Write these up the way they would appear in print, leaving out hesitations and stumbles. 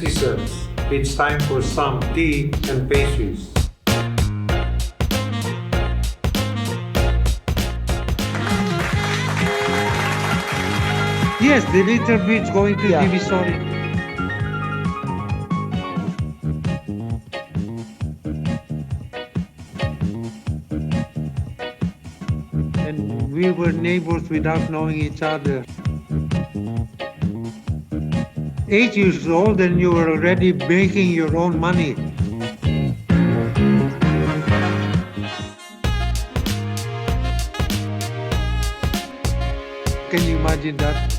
netizens. It's time for some tea and pastries. Yes, the little bit's going to Divisory. And we were neighbors without knowing each other. 8 years old and you were already making your own money. Can you imagine that?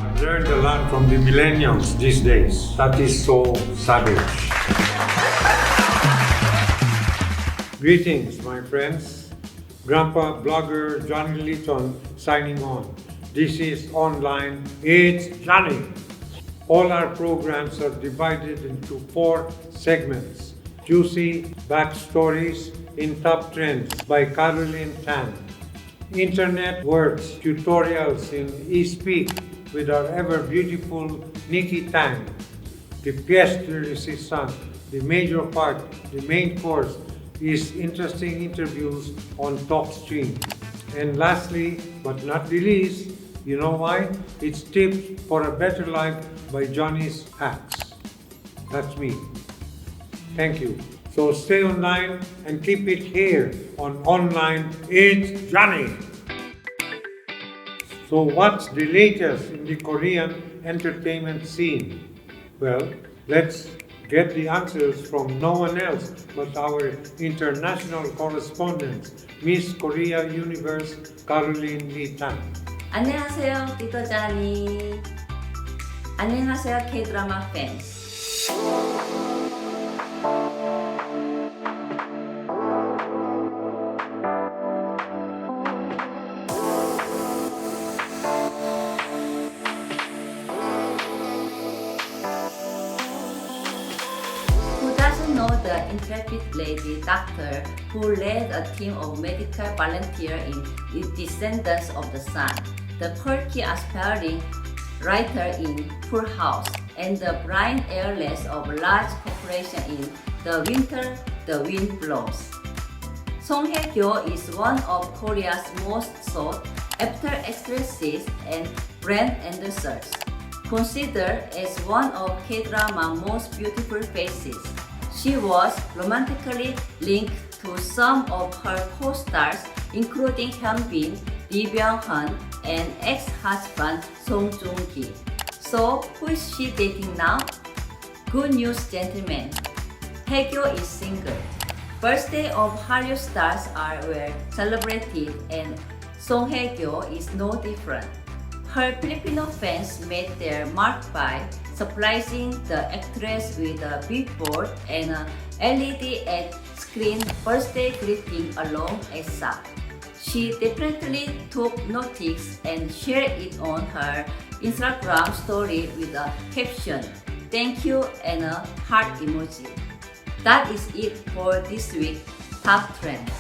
I've learned a lot from the millennials these days. That is so savage. Greetings, my friends. Grandpa blogger Johnny Litton signing on. This is Ohnline. It's Johnny. All our programs are divided into 4 segments. Juicy backstories in top trends by Carolyn Tan. Internet words, tutorials in e-speak with our ever beautiful Nikki Tang. The pièce de résistance, the major part, the main course is interesting interviews on top stream. And lastly, but not the least, you know why? It's tips for a better life by Johnny's hacks. That's me. Thank you. So stay online and keep it here on Ohnline. It's Johnny. So what's the latest in the Korean entertainment scene? Well, let's get the answers from no one else but our international correspondent, Miss Korea Universe, Carolyn Tan. 안녕하세요, tutor Johnny. 안녕하세요, K-drama fans. Who doesn't know the intrepid lady doctor who led a team of medical volunteers in Descendants of the Sun, the quirky aspiring writer in Full House, and the blind heiress of a large corporation in The Winter the Wind Blows. Song Hye-kyo is one of Korea's most sought after actresses and brand ambassadors, considered as one of K-drama's most beautiful faces. She was romantically linked to some of her co-stars, including Hyun-bin, Lee Byung-hun, and ex-husband Song Joong-ki. So, who is she dating now? Good news, gentlemen. Hye-kyo is single. Birthday of Hallyu stars are well celebrated, and Song Hye-kyo is no different. Her Filipino fans made their mark by surprising the actress with a billboard and a LED at screen birthday greeting along a sock. She definitely took notice and shared it on her Instagram story with a caption, "Thank you," and a heart emoji. That is it for this week's Top Trends.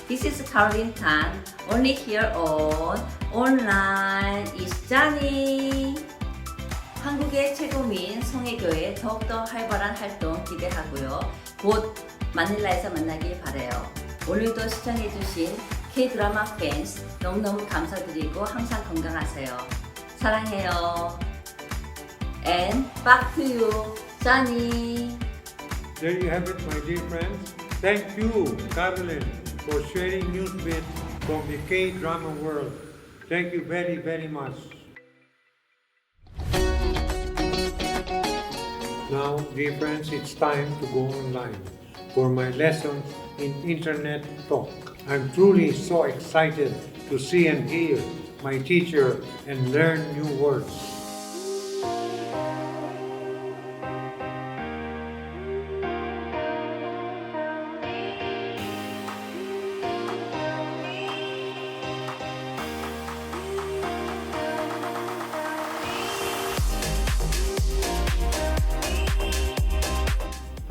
This is Carolyn Tan, only here on Ohnline. It's Johnny. 한국의 최고민 송혜교의 더욱더 활발한 활동 기대하고요. 곧 마닐라에서 만나길 바라요. 오늘도 시청해주신 K-드라마 팬스 너무너무 감사드리고 항상 건강하세요. 사랑해요. And back to you, Johnny. There you have it, my dear friends. Thank you, Carolyn, for sharing news bits from the K-drama world. Thank you very, very much. Now, dear friends, it's time to go online for my lessons in internet talk. I'm truly so excited to see and hear my teacher and learn new words.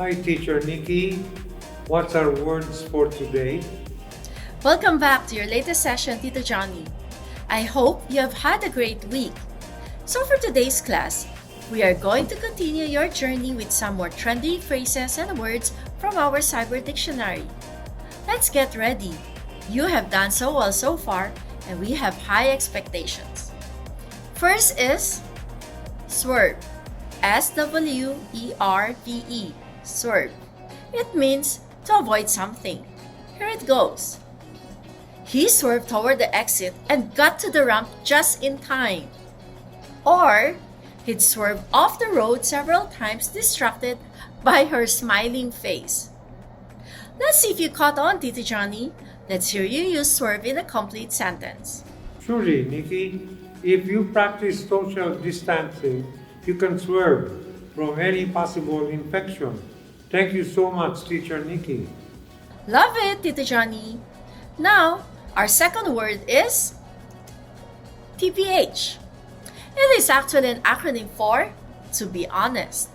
Hi, Teacher Nikki. What's our words for today? Welcome back to your latest session, Tito Johnny. I hope you have had a great week. So for today's class, we are going to continue your journey with some more trendy phrases and words from our cyber dictionary. Let's get ready. You have done so well so far, and we have high expectations. First is swerve. S-W-E-R-V-E. Swerve. It means to avoid something. Here it goes. He swerved toward the exit and got to the ramp just in time. Or, he'd swerved off the road several times, distracted by her smiling face. Let's see if you caught on, Tito Johnny. Let's hear you use swerve in a complete sentence. Surely, Nikki, if you practice social distancing, you can swerve from any possible infection. Thank you so much, Teacher Nikki. Love it, Tito Johnny. Now, our second word is TBH. It is actually an acronym for to be honest.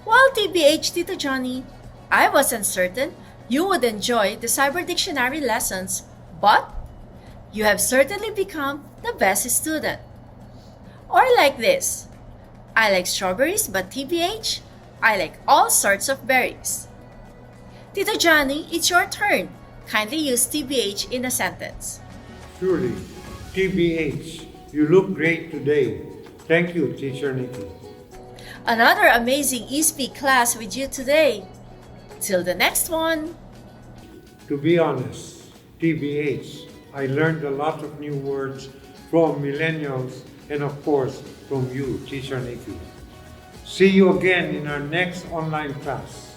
Well, TBH, Tito Johnny, I wasn't certain you would enjoy the Cyber Dictionary lessons, but you have certainly become the best student. Or like this, I like strawberries, but TBH, I like all sorts of berries. Tito Johnny, it's your turn. Kindly use TBH in a sentence. Surely, TBH, you look great today. Thank you, Teacher Nikki. Another amazing eSpeak class with you today. Till the next one. To be honest, TBH, I learned a lot of new words from millennials and of course from you, Teacher Nikki. See you again in our next online class.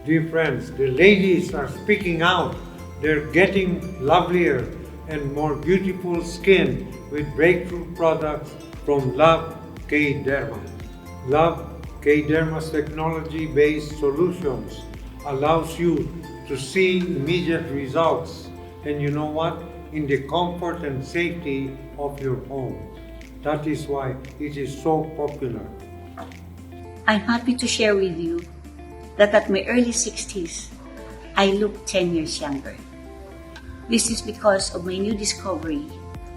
Dear friends, the ladies are speaking out. They're getting lovelier and more beautiful skin with breakthrough products from Love K-Derma. Love K-Derma's technology-based solutions allows you to see immediate results, and you know what? In the comfort and safety of your home. That is why it is so popular. I'm happy to share with you that at my early 60s, I look 10 years younger. This is because of my new discovery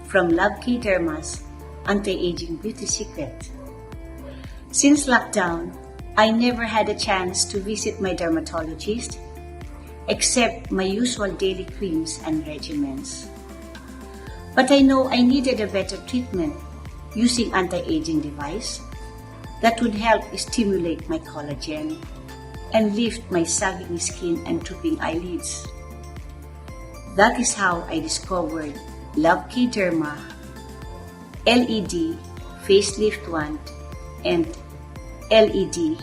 from Love K-Derma's anti-aging beauty secret. Since lockdown, I never had a chance to visit my dermatologist except my usual daily creams and regimens. But I know I needed a better treatment using anti-aging device that would help stimulate my collagen and lift my sagging skin and drooping eyelids. That is how I discovered Love K-Derma LED Facelift Wand and LED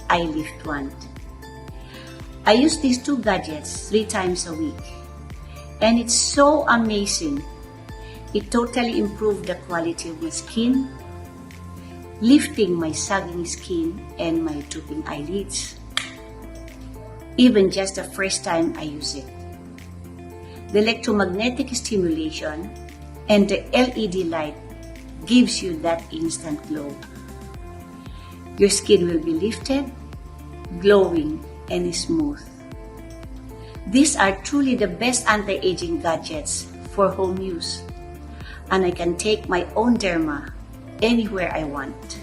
Eye Lift Wand. I use these two gadgets 3 times a week, and it's so amazing. It totally improved the quality of my skin, lifting my sagging skin and my drooping eyelids. Even just the first time I use it. The electromagnetic stimulation and the LED light gives you that instant glow. Your skin will be lifted, glowing, and smooth. These are truly the best anti-aging gadgets for home use, and I can take my own derma anywhere I want.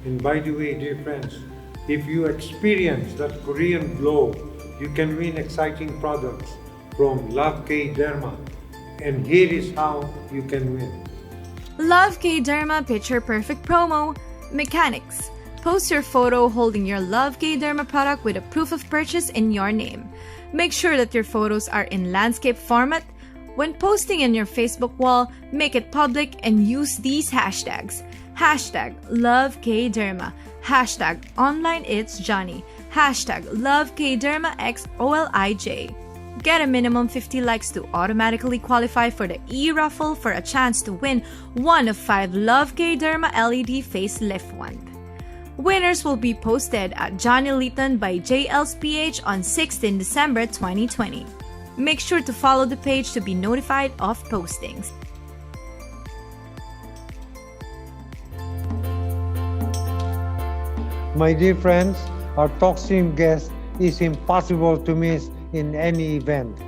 And by the way, dear friends, if you experience that Korean glow, you can win exciting products from Love K Derma. And here is how you can win. Love K Derma Picture Perfect Promo. Mechanics. Post your photo holding your Love K Derma product with a proof of purchase in your name. Make sure that your photos are in landscape format. When posting in your Facebook wall, make it public and use these hashtags. Hashtag Love K Derma. Hashtag Ohnline It's Johnny. Hashtag Love K Derma X OLIJ. Get a minimum 50 likes to automatically qualify for the e-raffle for a chance to win one of 5 Love K Derma LED facelift wand. Winners will be posted at Johnny Litton by Jayelles PH on 16 December 2020. Make sure to follow the page to be notified of postings. My dear friends, our talk team guest is impossible to miss in any event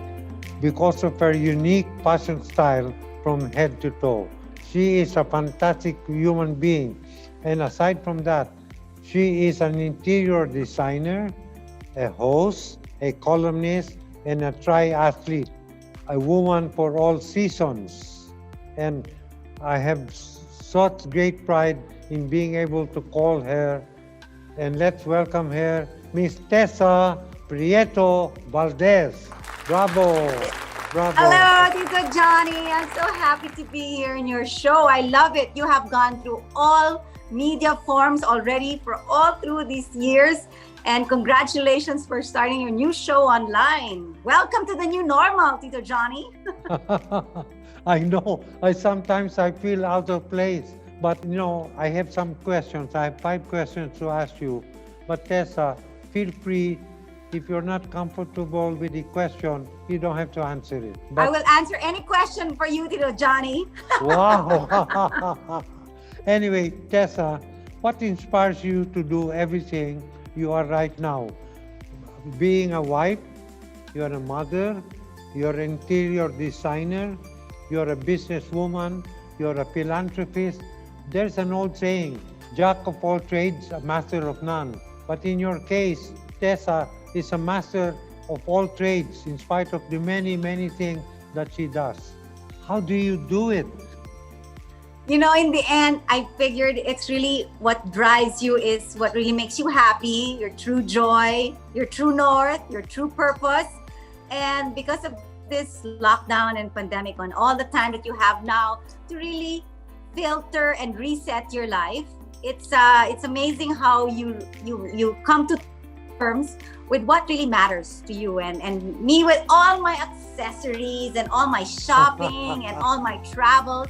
because of her unique fashion style from head to toe. She is a fantastic human being, and aside from that, she is an interior designer, a host, a columnist, and a triathlete, a woman for all seasons. And I have such great pride in being able to call her, and let's welcome her, Miss Tessa Prieto Valdes. Bravo! Bravo! Hello, Tito Johnny. I'm so happy to be here in your show. I love it. You have gone through all media forms already for all through these years. And congratulations for starting your new show online. Welcome to the new normal, Tito Johnny. I know. Sometimes I feel out of place. But I have some questions. I have 5 questions to ask you. But Tessa, feel free. If you're not comfortable with the question, you don't have to answer it. I will answer any question for you, Tito Johnny. Wow! Anyway, Tessa, what inspires you to do everything you are right now? Being a wife, you're a mother, you're an interior designer, you're a businesswoman, you're a philanthropist. There's an old saying, jack of all trades, a master of none. But in your case, Tessa is a master of all trades in spite of the many, many things that she does. How do you do it? In the end, I figured it's really what drives you is what really makes you happy, your true joy, your true north, your true purpose. And because of this lockdown and pandemic and all the time that you have now to really filter and reset your life, it's amazing how you come to terms with what really matters to you. And me, with all my accessories and all my shopping and all my travels,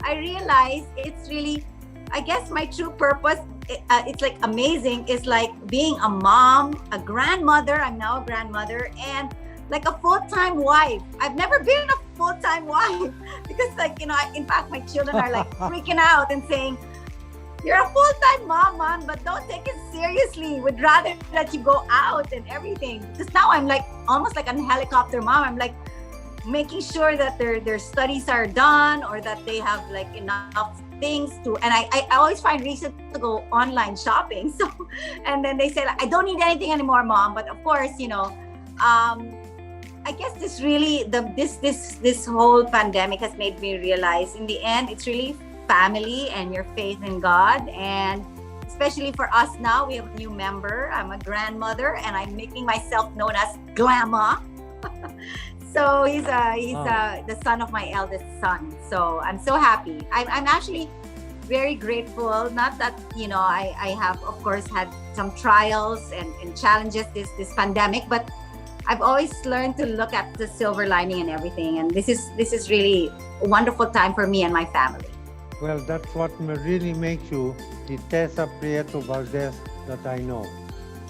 I realize it's really, I guess my true purpose, it's like amazing. It's like being a mom, a grandmother. I'm now a grandmother, and like a full-time wife. I've never been a full-time wife because in fact, my children are like freaking out and saying, you're a full-time mom, but don't take it seriously. Would rather let you go out and everything. Because now I'm like almost like a helicopter mom. I'm like making sure that their studies are done or that they have like enough things to, and I always find reason to go online shopping. So, and then they say like, I don't need anything anymore, Mom. But of course, I guess this really, this whole pandemic has made me realize in the end, it's really family and your faith in God. And especially for us now, we have a new member. I'm a grandmother and I'm making myself known as Glamma. So he's the son of my eldest son. So I'm so happy. I'm actually very grateful. Not that, I have, of course, had some trials and challenges this pandemic, but I've always learned to look at the silver lining and everything. And this is really a wonderful time for me and my family. Well, that's what really makes you the Tessa Prieto Valdes that I know.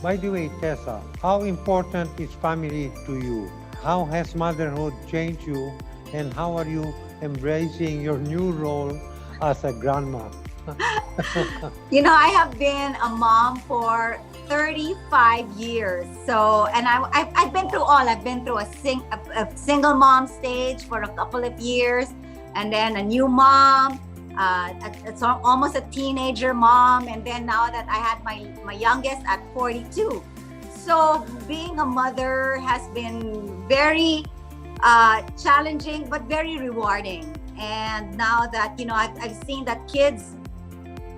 By the way, Tessa, how important is family to you? How has motherhood changed you? And how are you embracing your new role as a grandma? I have been a mom for 35 years. So, and I've been through all. I've been through a single mom stage for a couple of years, and then a new mom, it's almost a teenager mom, and then now that I had my youngest at 42. So being a mother has been very challenging, but very rewarding. And now that, I've seen that kids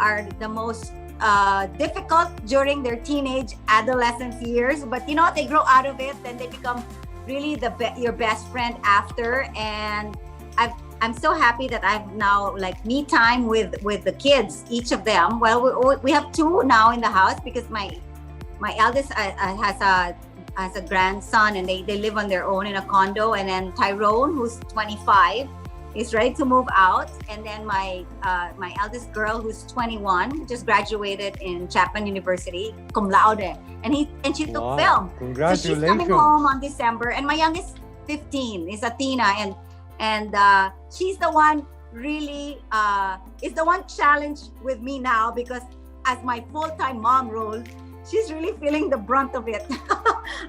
are the most difficult during their teenage adolescence years, but they grow out of it, then they become really your best friend after. And I'm so happy that I've now like me time with the kids, each of them. Well, we have two now in the house because my eldest has a grandson, and they live on their own in a condo. And then Tyrone, who's 25, is ready to move out. And then my eldest girl, who's 21, just graduated in Chapman University, cum laude, and she took film. Congratulations! So she's coming home on December. And my youngest, 15, is Athena, and she's the one really is the one challenged with me now, because as my full-time mom role, she's really feeling the brunt of it.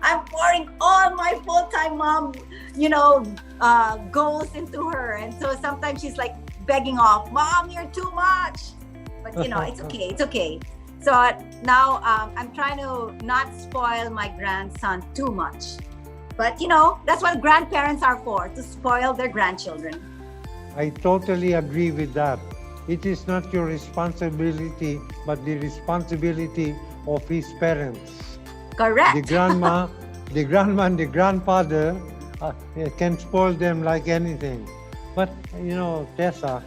I'm pouring all my full-time mom, goals into her. And so sometimes she's like begging off, Mom, you're too much. But it's okay. It's okay. So now I'm trying to not spoil my grandson too much. But that's what grandparents are for, to spoil their grandchildren. I totally agree with that. It is not your responsibility, but the responsibility of his parents. Correct. The grandma and the grandfather can spoil them like anything. But Tessa,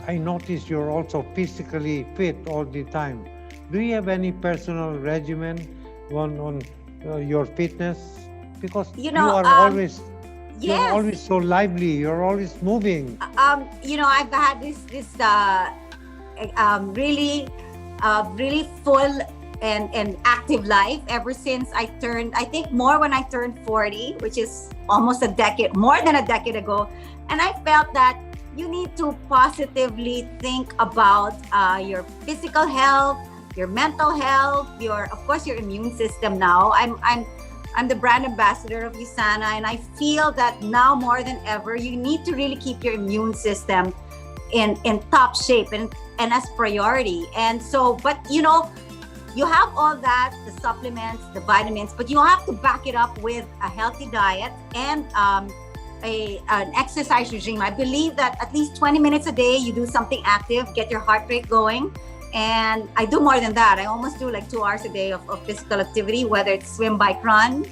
I notice you're also physically fit all the time. Do you have any personal regimen on your fitness? Because you are always you're always so lively. You're always moving. I've had this really full and active life ever since I turned, I think more when I turned 40, which is almost more than a decade ago. And I felt that you need to positively think about your physical health, your mental health, of course your immune system. Now I'm the brand ambassador of USANA, and I feel that now more than ever you need to really keep your immune system in top shape and as priority. And so, but you have all that, the supplements, the vitamins, but you have to back it up with a healthy diet and an exercise regime. I believe that at least 20 minutes a day, you do something active, get your heart rate going. And I do more than that. I almost do like 2 hours a day of physical activity, whether it's swim, bike, run.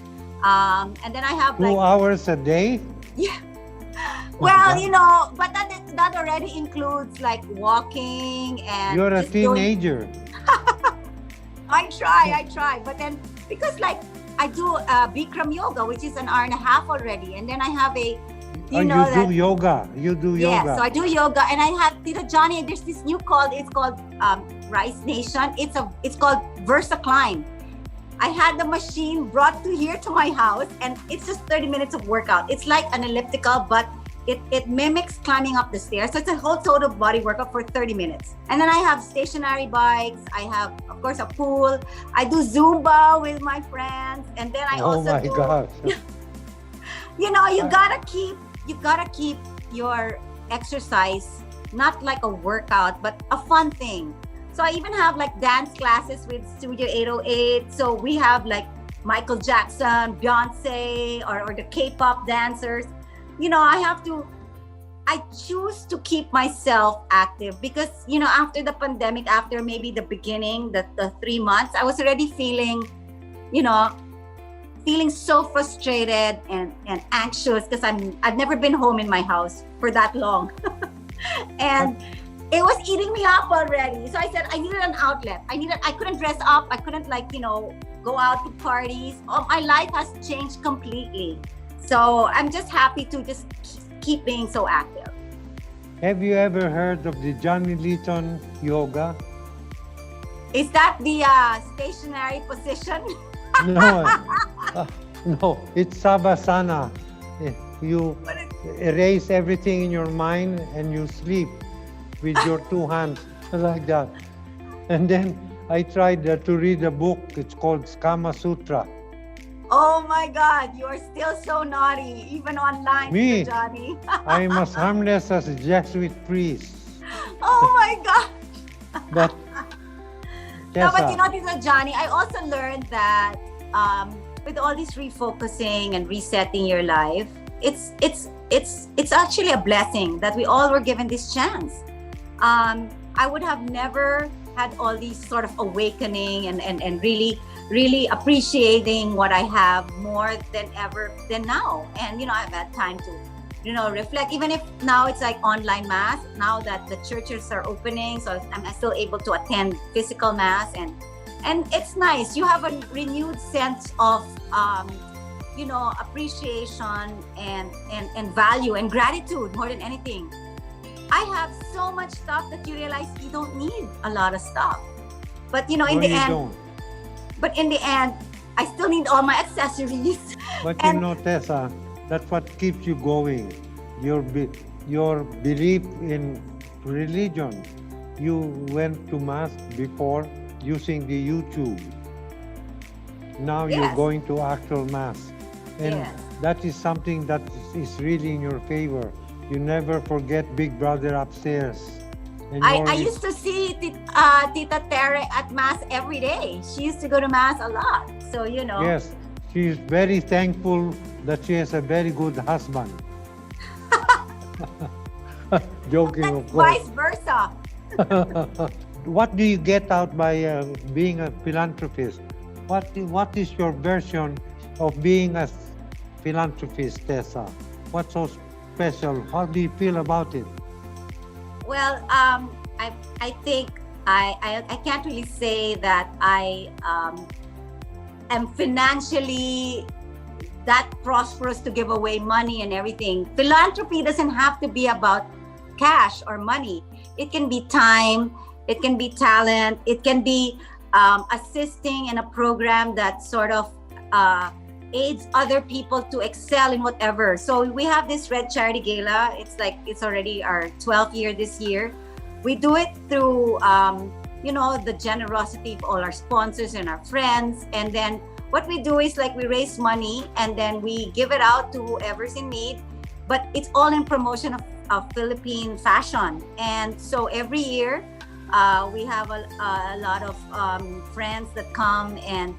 And then I have 2 hours a day? Yeah. Well, but that already includes like walking and you're a teenager. I try. But then because like I do Bikram yoga, which is an hour and a half already. And then I have you do yoga. Yeah, so I do yoga, and I have Tita Johnny. There's this new it's called Rice Nation. It's called VersaClimb. I had the machine brought here to my house, and it's just 30 minutes of workout. It's like an elliptical, but it mimics climbing up the stairs. So it's a whole total body workout for 30 minutes. And then I have stationary bikes. I have, of course, a pool. I do Zumba with my friends, and then I also do. Oh my gosh! You gotta keep your exercise not like a workout, but a fun thing. So I even have like dance classes with Studio 808. So we have like Michael Jackson, Beyonce, or the K-pop dancers. I choose to keep myself active because, after the pandemic, after maybe the beginning, the 3 months, I was already feeling so frustrated and anxious because I've never been home in my house for that long. And it was eating me up already. So I said I needed an outlet. I couldn't dress up. I couldn't go out to parties. My life has changed completely. So I'm just happy to just keep being so active. Have you ever heard of the Johnny Litton yoga? Is that the stationary position? No, no, it's Savasana. You erase everything in your mind and you sleep with your 2 hands like that. And then I tried to read a book. It's called Kama Sutra. Oh my God, you are still so naughty, even online, Me? Johnny. I'm as harmless as a Jesuit priest. Oh my God. But No, but Tessa, you know, Tita Johnny, I also learned that with all this refocusing and resetting your life, it's actually a blessing that we all were given this chance. I would have never had all these sort of awakening and really appreciating what I have more than ever than now. And you know, I've had time to reflect, even if now it's like online mass, now that the churches are opening, so I'm still able to attend physical mass, and it's nice. You have a renewed sense of appreciation and value and gratitude more than anything. I have so much stuff that you realize you don't need a lot of stuff, but in no, the you end, don't. but in the end, I still need all my accessories. But And- you know, Tessa, that's what keeps you going. Your belief in religion. You went to mass before using the YouTube. Now you're Yes. going to actual mass, and Yes. that is something that is really in your favor. You never forget Big Brother upstairs. And I always- used to see Tita Tere at mass every day. She used to go to mass a lot. So Yes, she is very thankful that she has a very good husband. Joking, and of course. vice versa. What do you get out by being a philanthropist? What is your version of being a philanthropist, Tessa? What's so special? How do you feel about it? Well, I think I can't really say that I am financially that prosperous to give away money and everything. Philanthropy doesn't have to be about cash or money. It can be time, it can be talent, it can be assisting in a program that sort of aids other people to excel in whatever. So we have this Red Charity Gala. It's already our 12th year this year. We do it through the generosity of all our sponsors and our friends. And then what we do is we raise money and then we give it out to whoever's in need. But it's all in promotion of Philippine fashion. And so every year we have a lot of friends that come and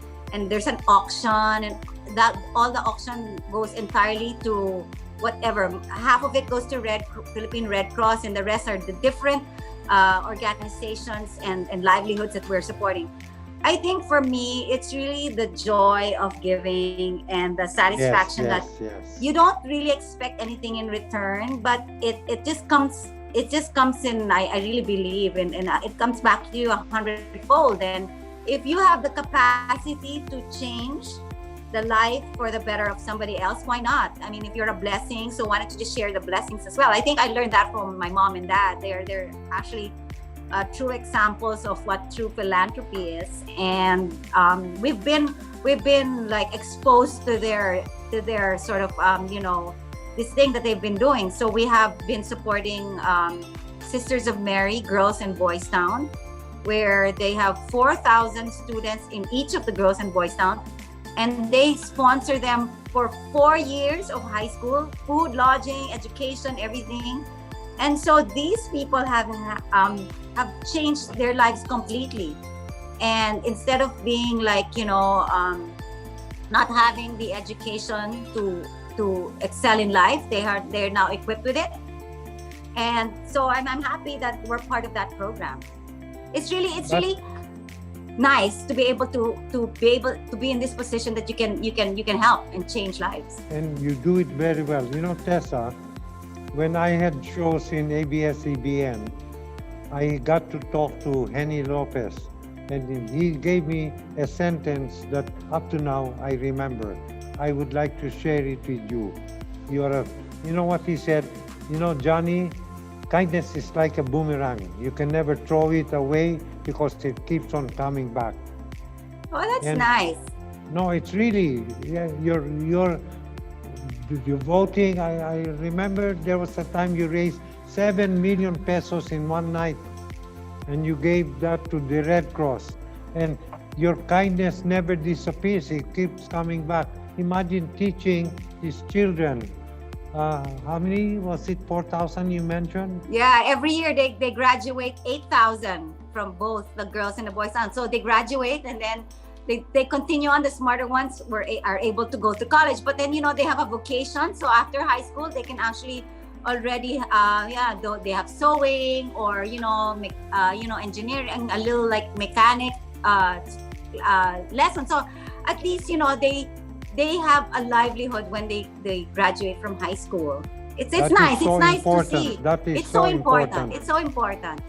there's an auction, and that all the auction goes entirely to whatever. Half of it goes to Philippine Red Cross, and the rest are the different organizations and livelihoods that we're supporting. I think for me, it's really the joy of giving and the satisfaction that Yes. you don't really expect anything in return, but it just comes in. I really believe and it comes back to you 100-fold. And if you have the capacity to change the life for the better of somebody else, why not? I mean, if you're a blessing, so why don't you just share the blessings as well? I think I learned that from my mom and dad. They're actually true examples of what true philanthropy is, and we've been exposed to their sort of this thing that they've been doing. So we have been supporting Sisters of Mary Girls and Boys Town, where they have 4,000 students in each of the Girls and Boys Town, and they sponsor them for 4 years of high school, food, lodging, education, everything. And so these people have changed their lives completely. And instead of being not having the education to excel in life, they're now equipped with it. And so I'm happy that we're part of that program. It's really nice to be able to be in this position that you can help and change lives. And you do it very well. You know, Tessa, when I had shows in ABS-CBN, I got to talk to Henny Lopez, and he gave me a sentence that up to now I remember. I would like to share it with you. You know what he said? You know, Johnny, kindness is like a boomerang. You can never throw it away because it keeps on coming back. Oh, that's And- nice. No, it's really, you're voting. I remember there was a time you raised 7 million pesos in one night, and you gave that to the Red Cross. And your kindness never disappears. It keeps coming back. Imagine teaching these children how many was it? 4,000 you mentioned? Yeah, every year they graduate 8,000 from both the girls and the boys. And so they graduate and then they continue on. The smarter ones are able to go to college. But then, they have a vocation. So after high school, they can actually already, they have sewing or, engineering, a little like mechanic lesson. So at least, they have a livelihood when they graduate from high school. It's nice. So it's nice important. to see. That is It's so important. important. It's so important,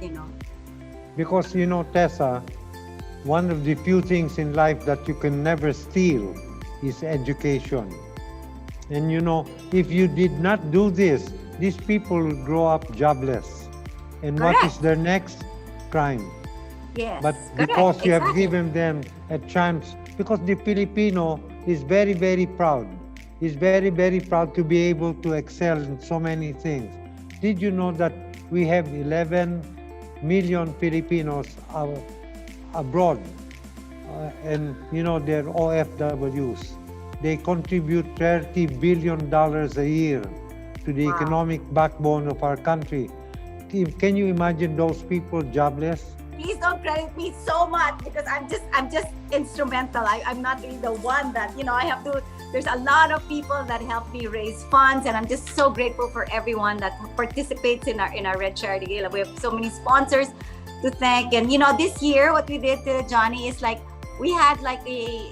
Because, Tessa, one of the few things in life that you can never steal is education. And, if you did not do this, these people will grow up jobless. And what Correct. is their next crime? Yes. But correct, because you have exactly. given them a chance, because the Filipino is very, very proud. Is very, very proud to be able to excel in so many things. Did you know that we have 11 million Filipinos abroad? And they're OFWs. They contribute $30 billion a year to the Wow. economic backbone of our country. Can you imagine those people jobless? Please don't credit me so much because I'm just instrumental. I'm not really the one that I have to. There's a lot of people that help me raise funds, and I'm just so grateful for everyone that participates in our Red Charity Gala. We have so many sponsors to thank, and this year what we did to Johnny is like we had like a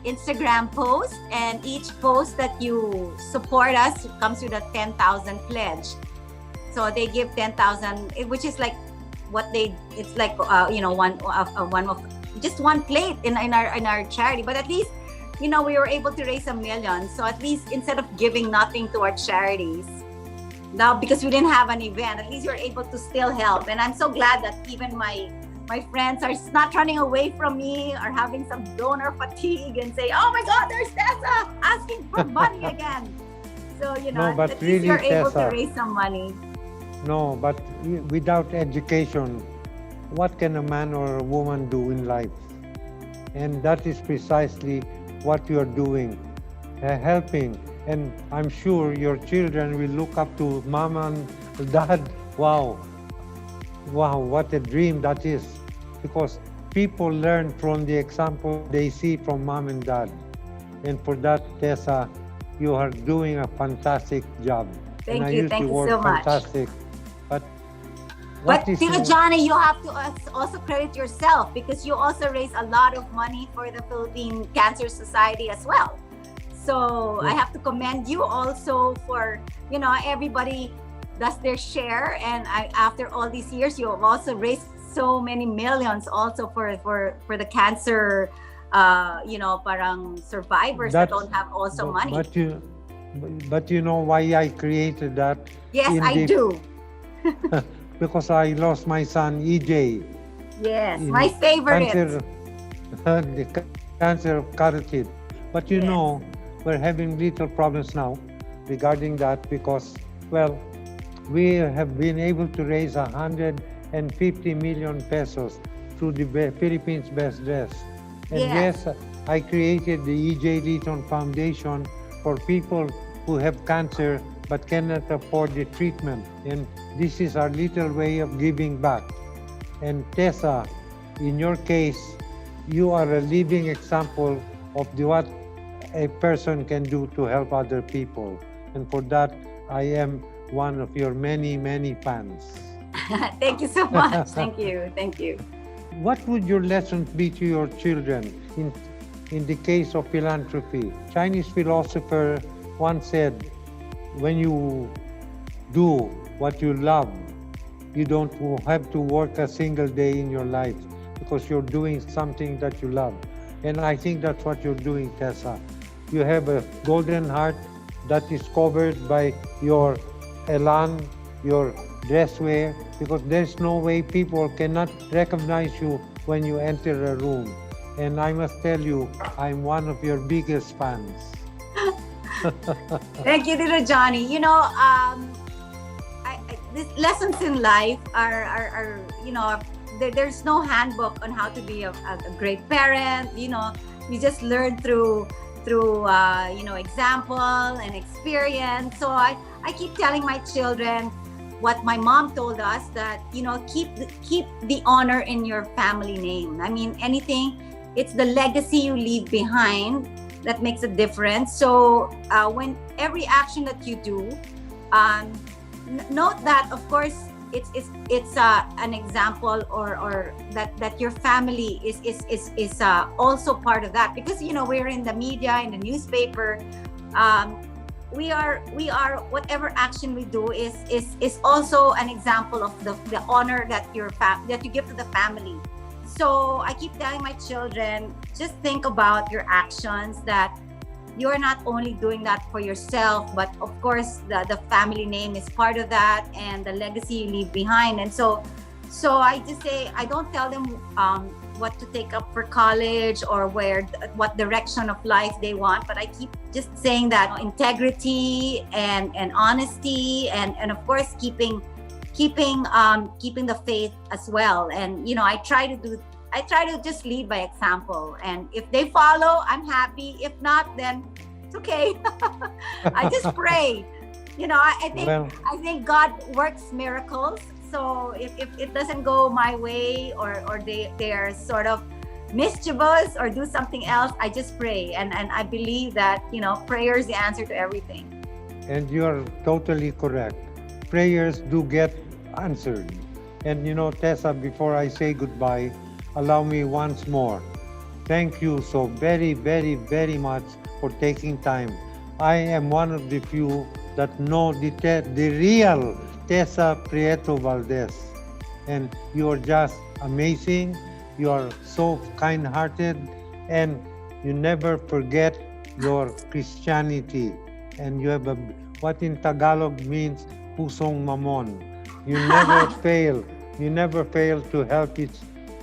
Instagram post, and each post that you support us comes with a 10,000 pledge. So they give 10,000, which is like it's like one of just one plate in our charity. But at least we were able to raise $1 million. So at least instead of giving nothing to our charities, now because we didn't have an event, at least we're able to still help. And I'm so glad that even my friends are not running away from me, are having some donor fatigue and say, "Oh my God, there's Tessa asking for money again." So No, but at least really, you're able Tessa, to raise some money. No, but without education, what can a man or a woman do in life? And that is precisely what you are doing, helping. And I'm sure your children will look up to mom and dad. Wow, what a dream that is. Because people learn from the example they see from mom and dad. And for that, Tessa, you are doing a fantastic job. Thank and I you. use Thank the you word so much. fantastic. But Tito Johnny, you have to also credit yourself because you also raise a lot of money for the Philippine Cancer Society as well. So I have to commend you also for, everybody does their share. And after all these years, you have also raised so many millions also for the cancer, parang survivors that don't have also money. But you know why I created that? Yes, I do. Because I lost my son, EJ. Yes, my favorite. The cancer of carotid. But you know, we're having little problems now regarding that because, well, we have been able to raise 150 million pesos through the Philippines Best Dress. And yes, I created the EJ Litton Foundation for people who have cancer but cannot afford the treatment. And this is our little way of giving back. And Tessa, in your case, you are a living example of what a person can do to help other people. And for that, I am one of your many, many fans. Thank you so much. Thank you. Thank you. What would your lessons be to your children in the case of philanthropy? Chinese philosopher once said, when you do what you love, you don't have to work a single day in your life because you're doing something that you love. And I think that's what you're doing, Tessa. You have a golden heart that is covered by your elan, your dress wear, because there's no way people cannot recognize you when you enter a room. And I must tell you, I'm one of your biggest fans. Thank you, Tito Johnny. These lessons in life are there's no handbook on how to be a great parent. You just learn through example and experience. So I I keep telling my children what my mom told us, that, you know, keep the honor in your family name. I mean, anything, it's the legacy you leave behind that makes a difference. So when every action that you do, note that, of course, it's an example, or that your family is also part of that, because, you know, we're in the media, in the newspaper. We are whatever action we do is also an example of the honor that that you give to the family. So I keep telling my children, just think about your actions, that you're not only doing that for yourself, but of course the family name is part of that, and the legacy you leave behind. And so I just say, I don't tell them what to take up for college, or what direction of life they want, but I keep just saying that integrity and honesty, and of course keeping the faith as well. And, you know, I try to just lead by example, and if they follow, I'm happy. If not, then it's okay. I just pray. You know, I think God works miracles. So if it doesn't go my way, or they're sort of mischievous or do something else, I just pray, and I believe that, you know, prayer is the answer to everything. And you're totally correct. Prayers do get answered. And, you know, Tessa, before I say goodbye, allow me once more. Thank you so very, very, very much for taking time. I am one of the few that know the real Tessa Prieto Valdes. And you are just amazing. You are so kind-hearted, and you never forget your Christianity. And you have what in Tagalog means pusong mamon. You never fail. You never fail to help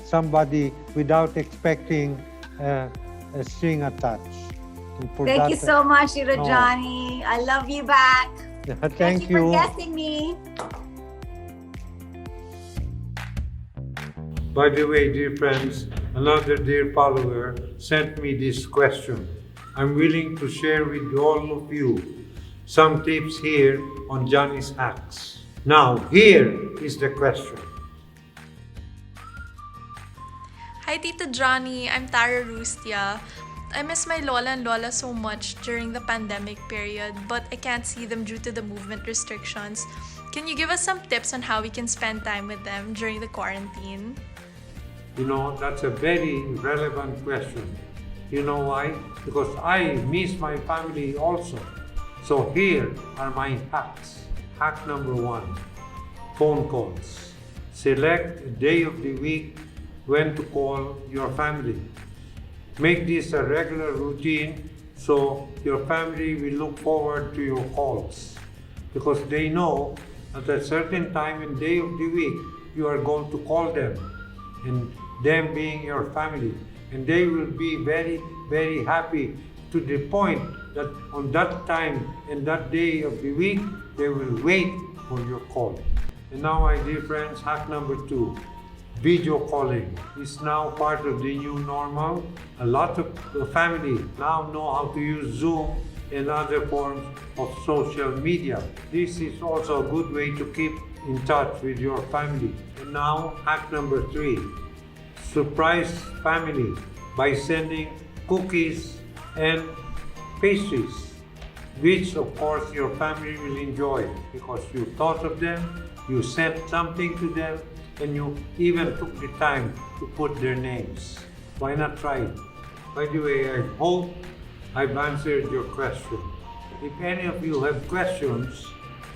somebody without expecting a string attached. Thank you so much, Johnny. I love you back. Thank you for guesting me. By the way, dear friends, another dear follower sent me this question. I'm willing to share with all of you some tips here on Johnny's hacks. Now, here is the question. Hi, Tito Johnny. I'm Tara Rustia. I miss my Lola and Lola so much during the pandemic period, but I can't see them due to the movement restrictions. Can you give us some tips on how we can spend time with them during the quarantine? You know, that's a very relevant question. You know why? Because I miss my family also. So here are my hacks. Hack number 1, phone calls. Select a day of the week when to call your family. Make this a regular routine so your family will look forward to your calls, because they know at a certain time and day of the week you are going to call them, and them being your family, and they will be very, very happy, to the point that on that time and that day of the week they will wait for your call. And now, my dear friends, hack number 2. Video calling is now part of the new normal. A lot of the family now know how to use Zoom and other forms of social media. This is also a good way to keep in touch with your family. And now, hack number 3. Surprise family by sending cookies and pastries, which of course your family will enjoy, because you thought of them, you sent something to them, and you even took the time to put their names. Why not try it? By the way, I hope I've answered your question. If any of you have questions,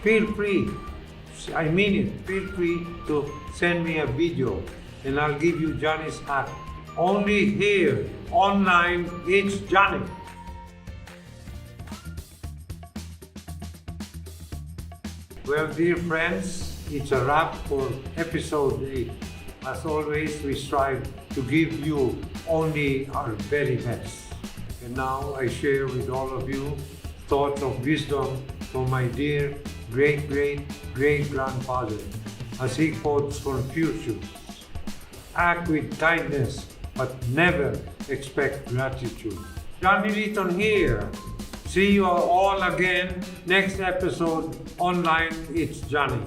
feel free, I mean it, feel free to send me a video, and I'll give you Johnny's hack. Only here, online, it's Johnny. Well, dear friends, it's a wrap for episode 8. As always, we strive to give you only our very best. And now I share with all of you thoughts of wisdom from my dear great-great-great-grandfather, as he quotes Confucius. Act with kindness, but never expect gratitude. Johnny Litton here. See See you all again next episode online. It's Johnny.